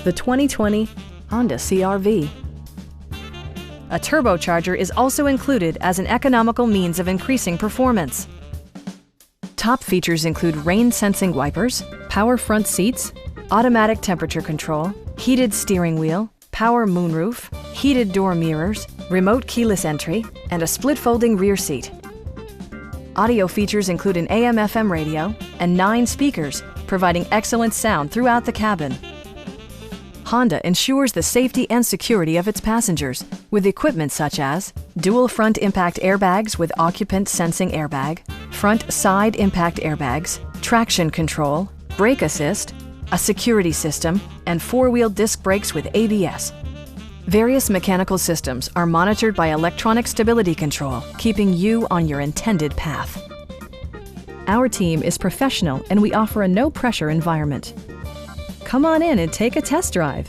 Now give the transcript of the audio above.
the 2020 Honda CR-V. A turbocharger is also included as an economical means of increasing performance. Top features include rain-sensing wipers, power front seats, automatic temperature control, heated steering wheel, power moonroof, heated door mirrors, remote keyless entry, and a split-folding rear seat. Audio features include an AM/FM radio and 9 speakers, providing excellent sound throughout the cabin. Honda ensures the safety and security of its passengers with equipment such as dual front impact airbags with occupant sensing airbag, front side impact airbags, traction control, brake assist, a security system, and 4-wheel disc brakes with ABS. Various mechanical systems are monitored by electronic stability control, keeping you on your intended path. Our team is professional and we offer a no-pressure environment. Come on in and take a test drive.